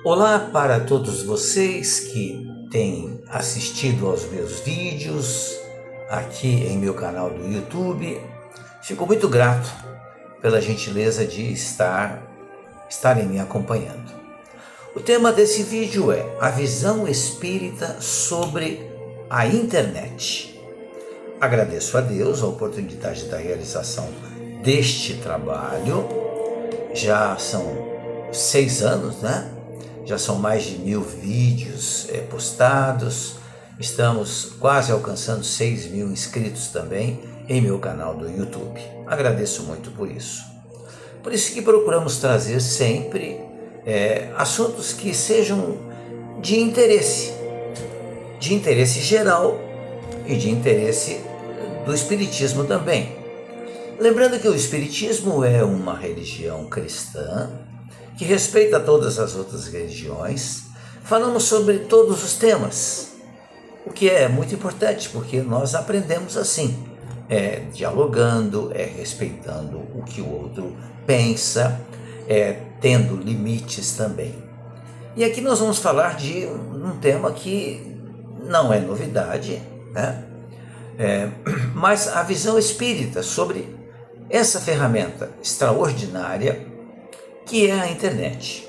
Olá para todos vocês que têm assistido aos meus vídeos aqui em meu canal do YouTube. Fico muito grato pela gentileza de estarem me acompanhando. O tema desse vídeo é a visão espírita sobre a internet. Agradeço a Deus a oportunidade da realização deste trabalho. Já são 6 anos, né? Já são mais de 1000 vídeos postados. Estamos quase alcançando 6.000 inscritos também em meu canal do YouTube. Agradeço muito por isso. Por isso que procuramos trazer sempre assuntos que sejam de interesse geral e de interesse do Espiritismo também. Lembrando que o Espiritismo é uma religião cristã que respeita todas as outras religiões. Falamos sobre todos os temas, o que é muito importante, porque nós aprendemos assim, dialogando, respeitando o que o outro pensa, tendo limites também. E aqui nós vamos falar de um tema que não é novidade, né? Mas a visão espírita sobre essa ferramenta extraordinária que é a internet.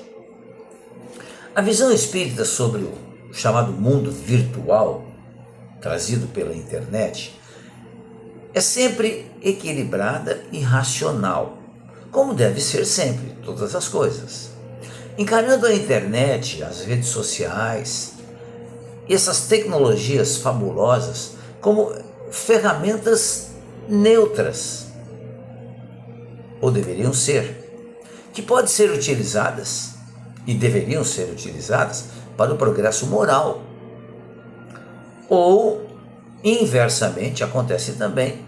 A visão espírita sobre o chamado mundo virtual, trazido pela internet, é sempre equilibrada e racional, como deve ser sempre, todas as coisas. Encarando a internet, as redes sociais, essas tecnologias fabulosas como ferramentas neutras, ou deveriam ser, que podem ser utilizadas e deveriam ser utilizadas para o progresso moral. Ou, inversamente, acontece também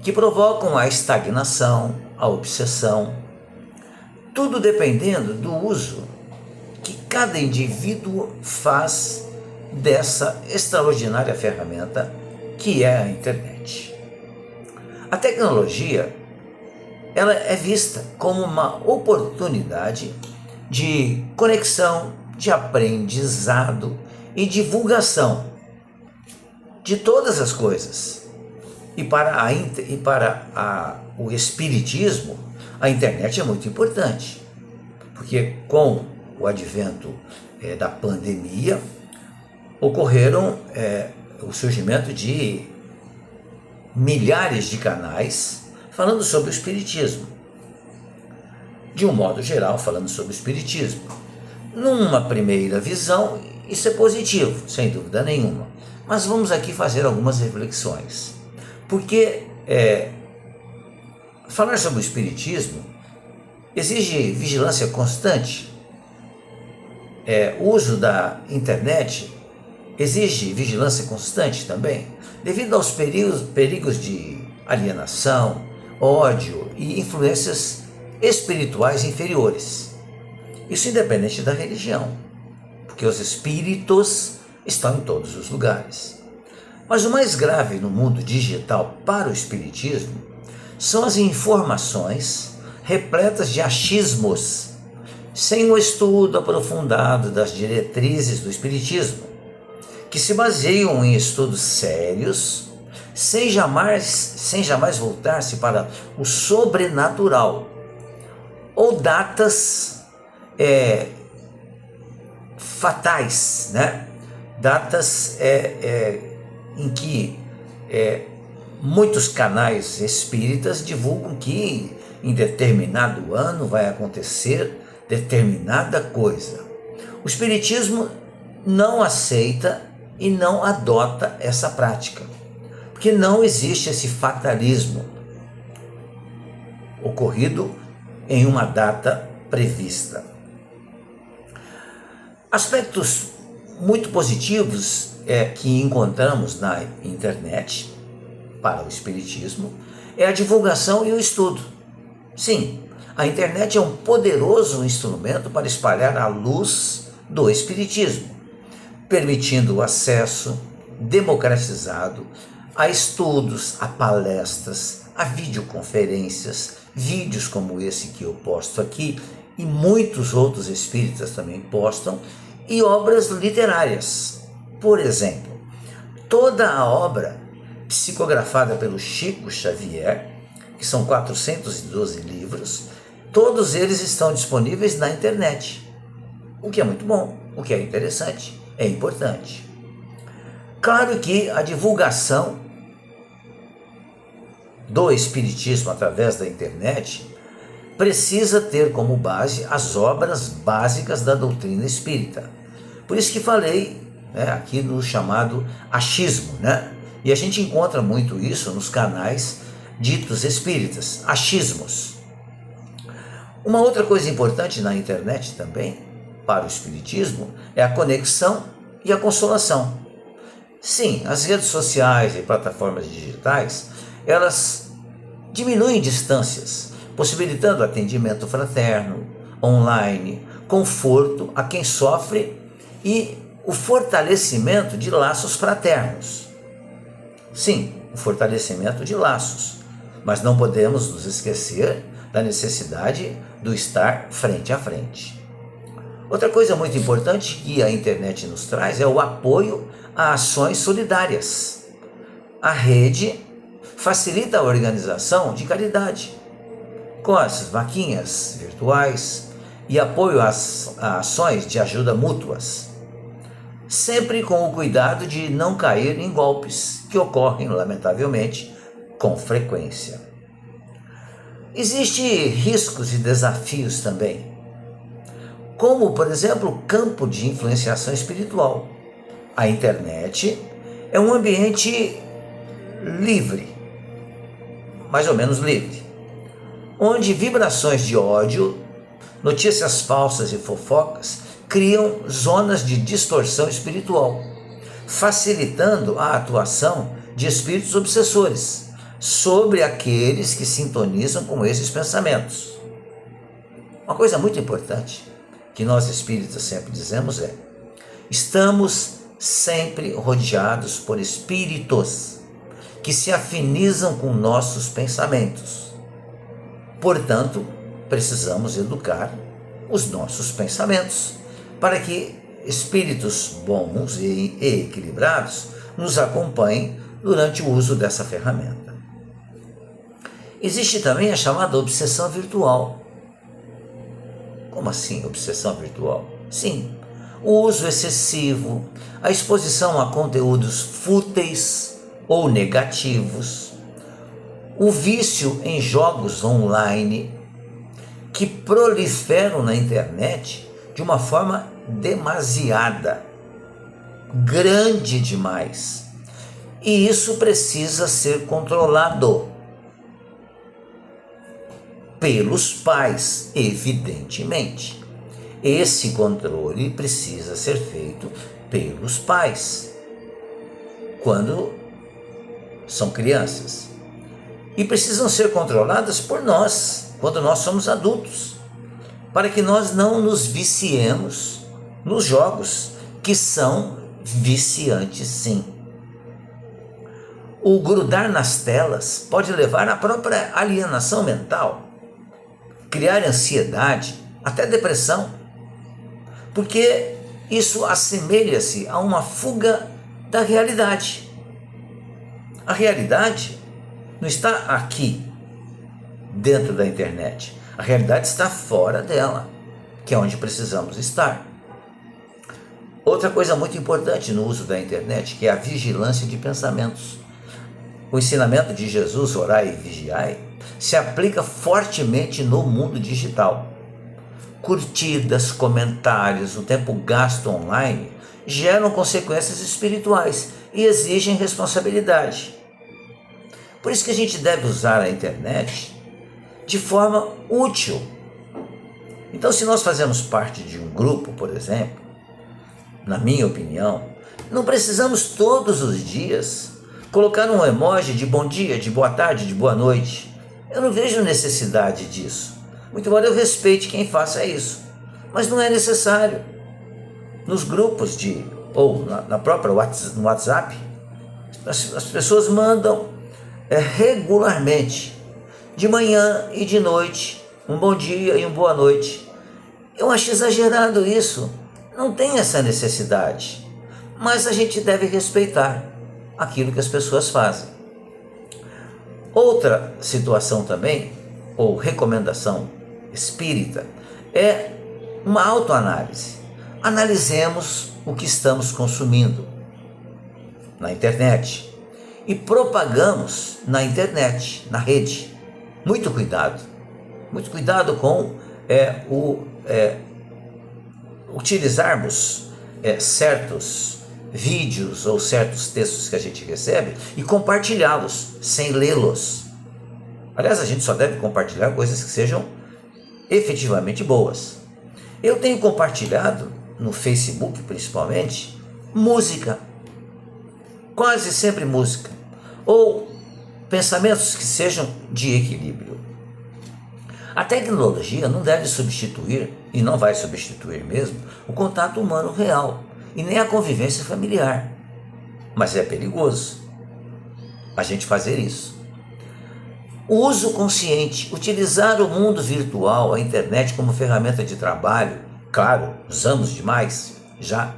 que provocam a estagnação, a obsessão, tudo dependendo do uso que cada indivíduo faz dessa extraordinária ferramenta que é a internet. A tecnologia, ela é vista como uma oportunidade de conexão, de aprendizado e divulgação de todas as coisas. E para o Espiritismo, a internet é muito importante, porque com o advento da pandemia, ocorreram o surgimento de milhares de canais falando sobre o Espiritismo. De um modo geral, falando sobre o Espiritismo. Numa primeira visão, isso é positivo, sem dúvida nenhuma. Mas vamos aqui fazer algumas reflexões. Porque falar sobre o Espiritismo exige vigilância constante. O uso da internet exige vigilância constante também, devido aos perigos de alienação, ódio e influências espirituais inferiores. Isso independente da religião, porque os espíritos estão em todos os lugares. Mas o mais grave no mundo digital para o espiritismo são as informações repletas de achismos, sem um estudo aprofundado das diretrizes do espiritismo, que se baseiam em estudos sérios, sem jamais voltar-se para o sobrenatural, ou datas fatais, né? Datas em que muitos canais espíritas divulgam que em determinado ano vai acontecer determinada coisa. O espiritismo não aceita e não adota essa prática, porque não existe esse fatalismo ocorrido em uma data prevista. Aspectos muito positivos que encontramos na internet para o Espiritismo é a divulgação e o estudo. Sim, a internet é um poderoso instrumento para espalhar a luz do Espiritismo, permitindo o acesso democratizado a estudos, a palestras, a videoconferências, vídeos como esse que eu posto aqui e muitos outros espíritas também postam, e obras literárias. Por exemplo, toda a obra psicografada pelo Chico Xavier, que são 412 livros, todos eles estão disponíveis na internet, o que é muito bom, o que é interessante, é importante. Claro que a divulgação do Espiritismo através da internet precisa ter como base as obras básicas da doutrina espírita. Por isso que falei, aqui no chamado achismo, E a gente encontra muito isso nos canais ditos espíritas, achismos. Uma outra coisa importante na internet também, para o espiritismo, é a conexão e a consolação. Sim, as redes sociais e plataformas digitais, elas diminuem distâncias, possibilitando atendimento fraterno, online, conforto a quem sofre e o fortalecimento de laços fraternos. Sim, o fortalecimento de laços, mas não podemos nos esquecer da necessidade do estar frente a frente. Outra coisa muito importante que a internet nos traz é o apoio a ações solidárias. A rede facilita a organização de caridade, com as vaquinhas virtuais e apoio a ações de ajuda mútuas, sempre com o cuidado de não cair em golpes que ocorrem, lamentavelmente, com frequência. Existem riscos e desafios também, como, por exemplo, o campo de influenciação espiritual. A internet é um ambiente livre, mais ou menos livre, onde vibrações de ódio, notícias falsas e fofocas criam zonas de distorção espiritual, facilitando a atuação de espíritos obsessores sobre aqueles que sintonizam com esses pensamentos. Uma coisa muito importante que nós espíritas sempre dizemos é: estamos sempre rodeados por espíritos que se afinizam com nossos pensamentos. Portanto, precisamos educar os nossos pensamentos para que espíritos bons e equilibrados nos acompanhem durante o uso dessa ferramenta. Existe também a chamada obsessão virtual. Como assim, obsessão virtual? Sim, o uso excessivo, a exposição a conteúdos fúteis ou negativos, o vício em jogos online que proliferam na internet de uma forma demasiada, grande demais. E isso precisa ser controlado pelos pais, evidentemente. Esse controle precisa ser feito pelos pais quando são crianças, e precisam ser controladas por nós quando nós somos adultos, para que nós não nos viciemos nos jogos, que são viciantes sim. O grudar nas telas pode levar à própria alienação mental, criar ansiedade, até depressão, porque isso assemelha-se a uma fuga da realidade. A realidade não está aqui, dentro da internet. A realidade está fora dela, que é onde precisamos estar. Outra coisa muito importante no uso da internet, que é a vigilância de pensamentos. O ensinamento de Jesus, orai e vigiai, se aplica fortemente no mundo digital. Curtidas, comentários, o tempo gasto online geram consequências espirituais e exigem responsabilidade. Por isso que a gente deve usar a internet de forma útil. Então, se nós fazemos parte de um grupo, por exemplo, na minha opinião, não precisamos todos os dias colocar um emoji de bom dia, de boa tarde, de boa noite. Eu não vejo necessidade disso. Muito embora eu respeite quem faça isso, mas não é necessário. Nos grupos ou na própria no WhatsApp, as pessoas mandam regularmente, de manhã e de noite, um bom dia e uma boa noite. Eu acho exagerado isso. Não tem essa necessidade. Mas a gente deve respeitar aquilo que as pessoas fazem. Outra situação também, ou recomendação espírita, é uma autoanálise. Analisemos o que estamos consumindo na internet e propagamos na internet, na rede. Muito cuidado com utilizarmos certos vídeos ou certos textos que a gente recebe e compartilhá-los sem lê-los. Aliás, a gente só deve compartilhar coisas que sejam efetivamente boas. Eu tenho compartilhado no Facebook, principalmente, música, quase sempre música, ou pensamentos que sejam de equilíbrio. A tecnologia não deve substituir, e não vai substituir mesmo, o contato humano real, e nem a convivência familiar. Mas é perigoso a gente fazer isso. O uso consciente, utilizar o mundo virtual, a internet como ferramenta de trabalho, claro, usamos demais, já.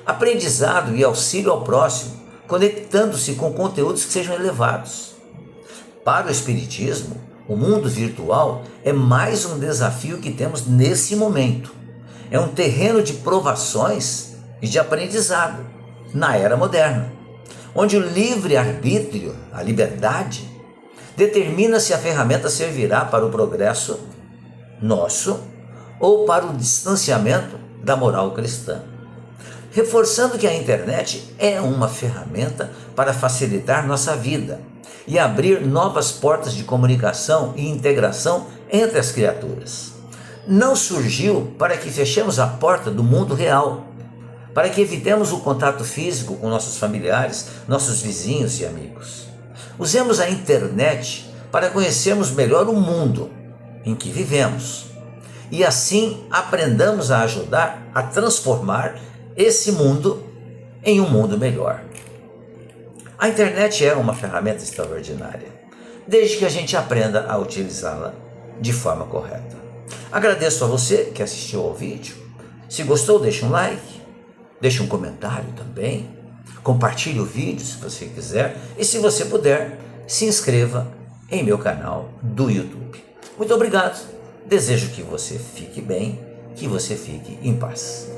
Aprendizado e auxílio ao próximo, conectando-se com conteúdos que sejam elevados. Para o Espiritismo, o mundo virtual é mais um desafio que temos nesse momento. É um terreno de provações e de aprendizado na era moderna, onde o livre-arbítrio, a liberdade, determina se a ferramenta servirá para o progresso nosso ou para o distanciamento da moral cristã. Reforçando que a internet é uma ferramenta para facilitar nossa vida e abrir novas portas de comunicação e integração entre as criaturas. Não surgiu para que fechemos a porta do mundo real, para que evitemos o contato físico com nossos familiares, nossos vizinhos e amigos. Usemos a internet para conhecermos melhor o mundo em que vivemos e assim aprendamos a ajudar a transformar esse mundo em um mundo melhor. A internet é uma ferramenta extraordinária, desde que a gente aprenda a utilizá-la de forma correta. Agradeço a você que assistiu ao vídeo. Se gostou, deixa um like, deixa um comentário também, compartilhe o vídeo se você quiser e, se você puder, se inscreva em meu canal do YouTube. Muito obrigado, desejo que você fique bem, que você fique em paz.